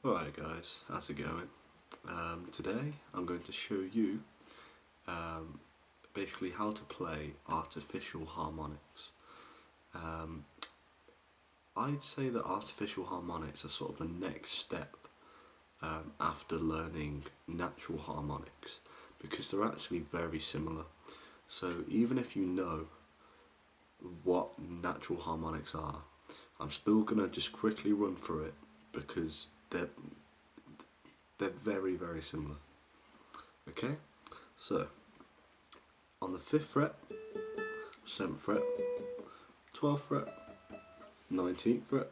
Alright guys, how's it going? Today I'm going to show you basically how to play artificial harmonics. I'd say that artificial harmonics are sort of the next step after learning natural harmonics, because they're actually very similar. So even if you know what natural harmonics are, I'm still going to just quickly run through it because they're very, very similar. Okay, so on the 5th fret, 7th fret, 12th fret, 19th fret,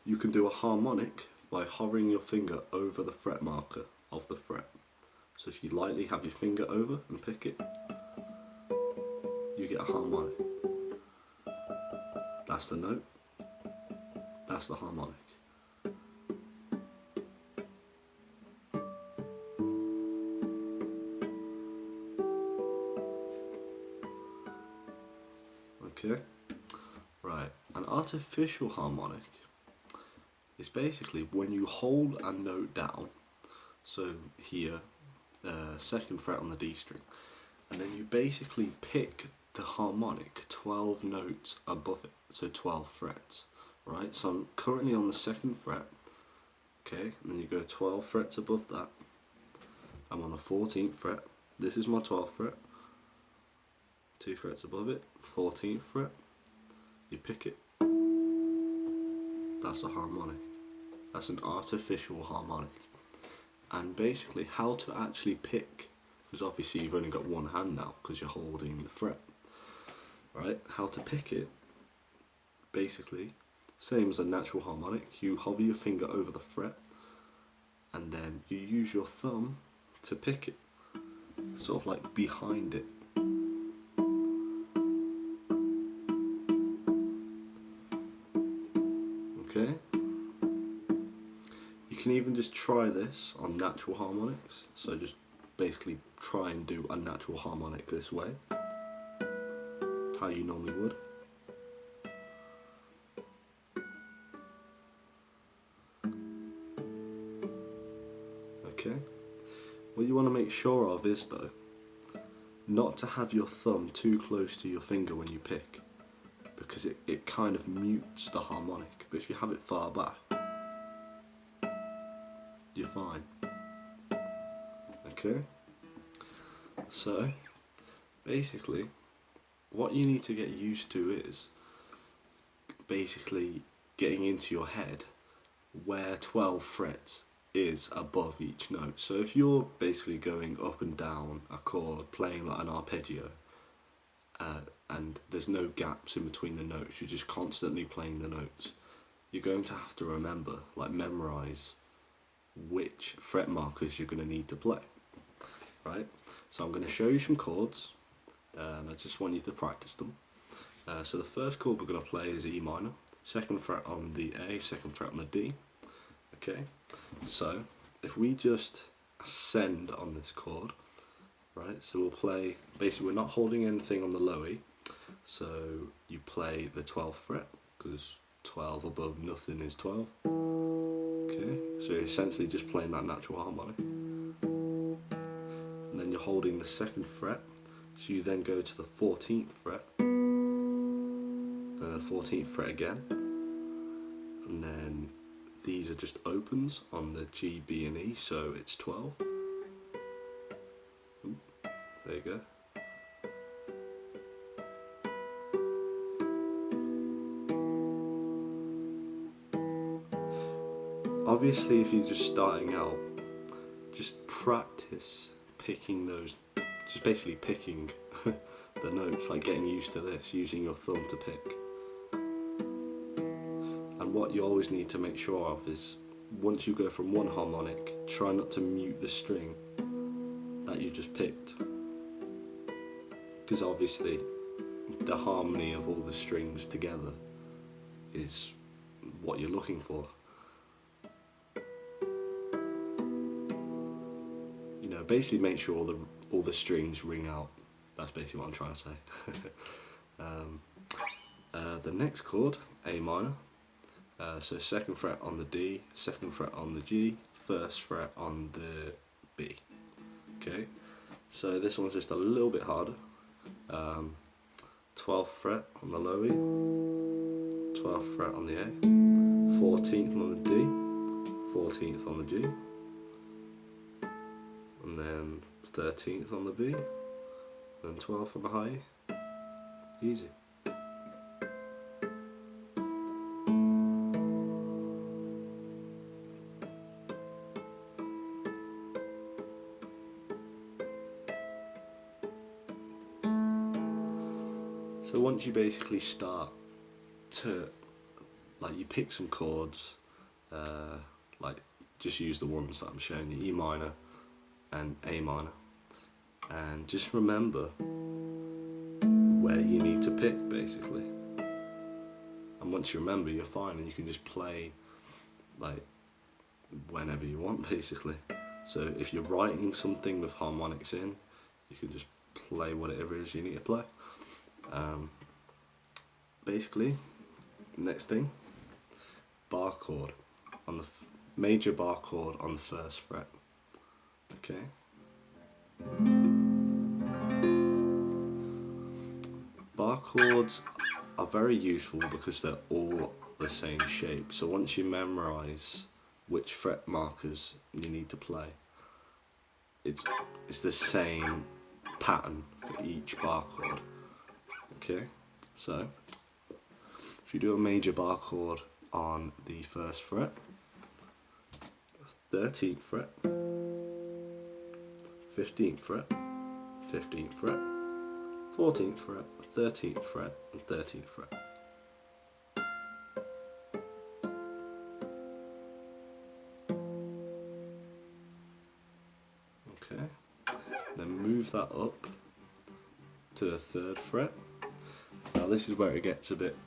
you can do a harmonic by hovering your finger over the fret marker of the fret. So if you lightly have your finger over and pick it, you get a harmonic. That's the note, that's the harmonic. Okay, right, an artificial harmonic is basically when you hold a note down, so here, 2nd fret on the D string, and then you basically pick the harmonic 12 notes above it, so 12 frets, right? So I'm currently on the 2nd fret, okay, and then you go 12 frets above that. I'm on the 14th fret, this is my 12th fret, 2 frets above it, 14th fret, you pick it, that's a harmonic. That's an artificial harmonic. And basically how to actually pick, because obviously you've only got one hand now because you're holding the fret, right? How to pick it, basically, same as a natural harmonic, you hover your finger over the fret and then you use your thumb to pick it, sort of like behind it. Okay? You can even just try this on natural harmonics, so just basically try and do a natural harmonic this way, how you normally would. Okay? What you want to make sure of is though, not to have your thumb too close to your finger when you pick, because it kind of mutes the harmonic, but if you have it far back, you're fine. Okay? So, basically, what you need to get used to is basically getting into your head where 12 frets is above each note. So if you're basically going up and down a chord, playing like an arpeggio, and there's no gaps in between the notes, you're just constantly playing the notes, you're going to have to remember, like memorize, which fret markers you're going to need to play, right? So I'm going to show you some chords, and I just want you to practice them. So the first chord we're going to play is E minor, 2nd fret on the A, 2nd fret on the D. Okay, so if we just ascend on this chord, right, so we'll play, basically we're not holding anything on the low E, so you play the 12th fret, because 12 above nothing is 12. Okay, so you're essentially just playing that natural harmonic. And then you're holding the 2nd fret, so you then go to the 14th fret, and the 14th fret again, and then these are just opens on the G, B and E, so it's 12. Ooh, there you go. Obviously if you're just starting out, just practice picking those, just basically picking the notes, like getting used to this, using your thumb to pick. And what you always need to make sure of is, once you go from one harmonic, try not to mute the string that you just picked, because obviously the harmony of all the strings together is what you're looking for. You know, basically make sure all the strings ring out. That's basically what I'm trying to say. The next chord, A minor, So 2nd fret on the D, 2nd fret on the G, 1st fret on the B. Okay, so this one's just a little bit harder. 12th fret on the low E, 12th fret on the A, 14th on the D, 14th on the G, and then 13th on the B, and 12th on the high E. Easy. So once you basically start to, like, you pick some chords, like just use the ones that I'm showing you, E minor and A minor, and just remember where you need to pick basically. And once you remember, you're fine, and you can just play like whenever you want basically. So if you're writing something with harmonics in, you can just play whatever it is you need to play. Basically, next thing, bar chord on the major bar chord on the 1st fret. Okay. Bar chords are very useful because they're all the same shape. So once you memorize which fret markers you need to play, it's the same pattern for each bar chord. Okay, so if you do a major bar chord on the 1st fret, 13th fret, 15th fret, 15th fret, 14th fret, 13th fret, and 13th fret. Okay, then move that up to the 3rd fret. Now this is where it gets a bit,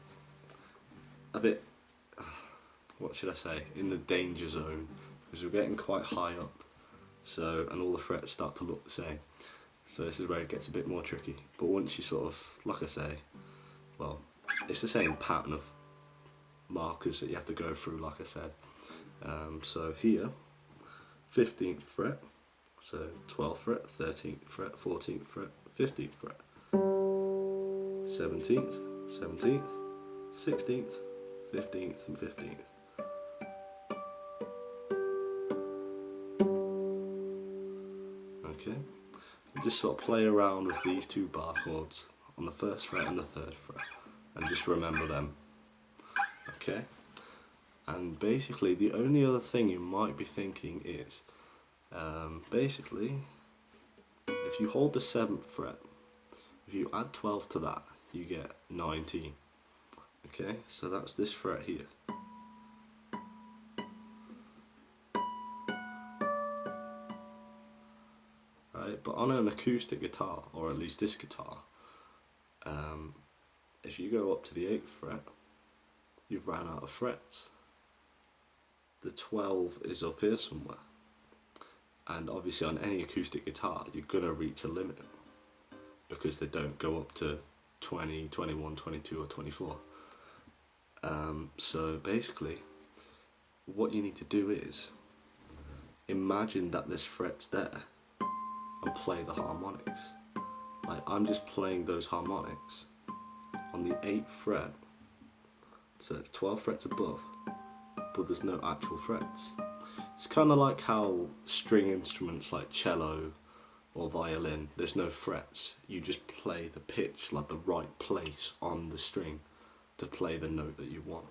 what should I say, in the danger zone, because we're getting quite high up, so, and all the frets start to look the same. So this is where it gets a bit more tricky. But once you sort of, like I say, well, it's the same pattern of markers that you have to go through, like I said. So here, 15th fret, so 12th fret, 13th fret, 14th fret, 15th fret, 17th, 17th, 16th, 15th and 15th. Okay, just sort of play around with these two bar chords on the 1st fret and the 3rd fret, and just remember them. Okay, and basically the only other thing you might be thinking is, basically, if you hold the 7th fret, if you add 12 to that, you get 19. Okay, so that's this fret here. Right, but on an acoustic guitar, or at least this guitar, if you go up to the 8th fret, you've ran out of frets. The 12 is up here somewhere, and obviously on any acoustic guitar you're going to reach a limit because they don't go up to 20, 21, 22 or 24. So basically what you need to do is imagine that this fret's there and play the harmonics. Like, I'm just playing those harmonics on the 8th fret, so it's 12 frets above, but there's no actual frets. It's kind of like how string instruments like cello or violin, there's no frets, you just play the pitch, like the right place on the string to play the note that you want.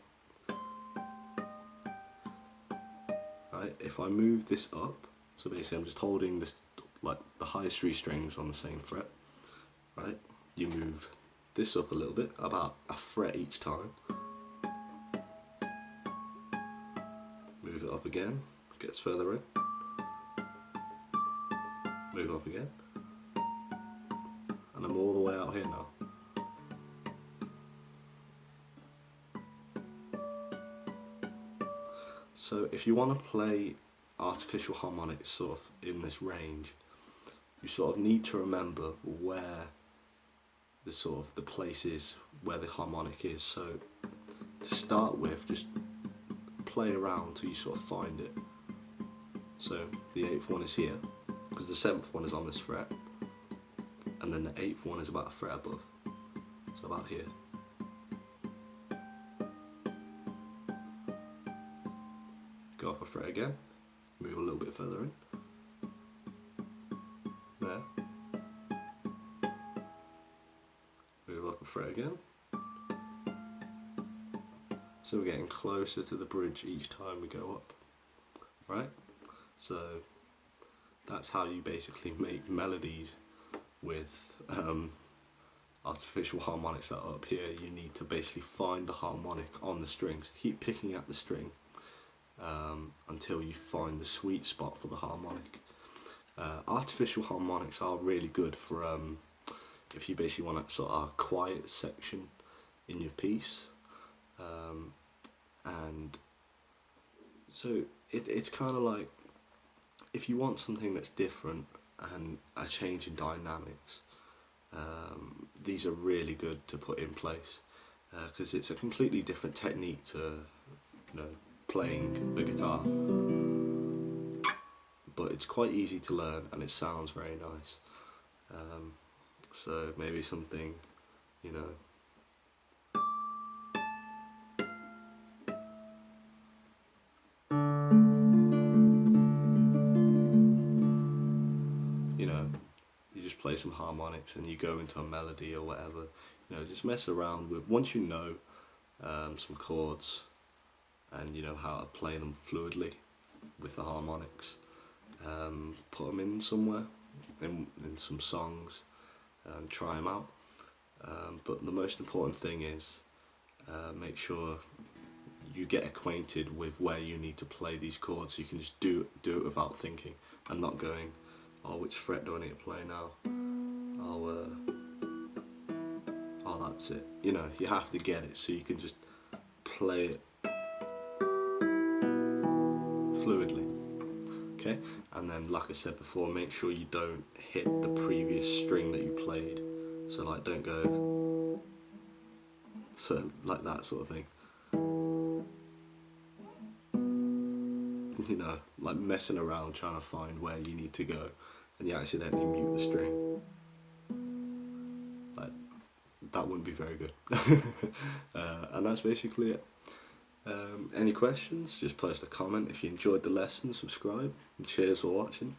Right, if I move this up, so basically I'm just holding this, like the highest 3 strings on the same fret, right, you move this up a little bit, about a fret each time, move it up again, gets further in, move up again, and I'm all the way out here now. So if you want to play artificial harmonics sort of in this range, you sort of need to remember where the sort of the place is where the harmonic is. So to start with, just play around till you sort of find it. So the 8th one is here, because the 7th one is on this fret, and then the 8th one is about a fret above, so about here. Go up a fret again, move a little bit further in, there, move up a fret again. So we're getting closer to the bridge each time we go up, right? So that's how you basically make melodies with artificial harmonics that are up here. You need to basically find the harmonic on the strings, keep picking at the string until you find the sweet spot for the harmonic. Artificial harmonics are really good for if you basically want a sort of quiet section in your piece, and so it's kind of like, if you want something that's different and a change in dynamics, these are really good to put in place, because it's a completely different technique to, you know, playing the guitar, but it's quite easy to learn and it sounds very nice. So maybe something, you know, you just play some harmonics and you go into a melody or whatever. You know, just mess around with, once you know some chords and you know how to play them fluidly with the harmonics, put them in somewhere, in some songs, and try them out. But the most important thing is make sure you get acquainted with where you need to play these chords, so you can just do it without thinking and not going, oh, which fret do I need to play now? Oh, that's it. You know, you have to get it so you can just play it fluidly. Okay, and then, like I said before, make sure you don't hit the previous string that you played. So like, don't go like that sort of thing. You know, like messing around trying to find where you need to go, and you accidentally mute the string. Like, that wouldn't be very good. And that's basically it. Any questions, just post a comment. If you enjoyed the lesson, subscribe. Cheers for watching.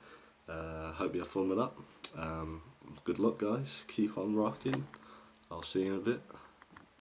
Hope you have fun with that. Good luck, guys. Keep on rocking. I'll see you in a bit.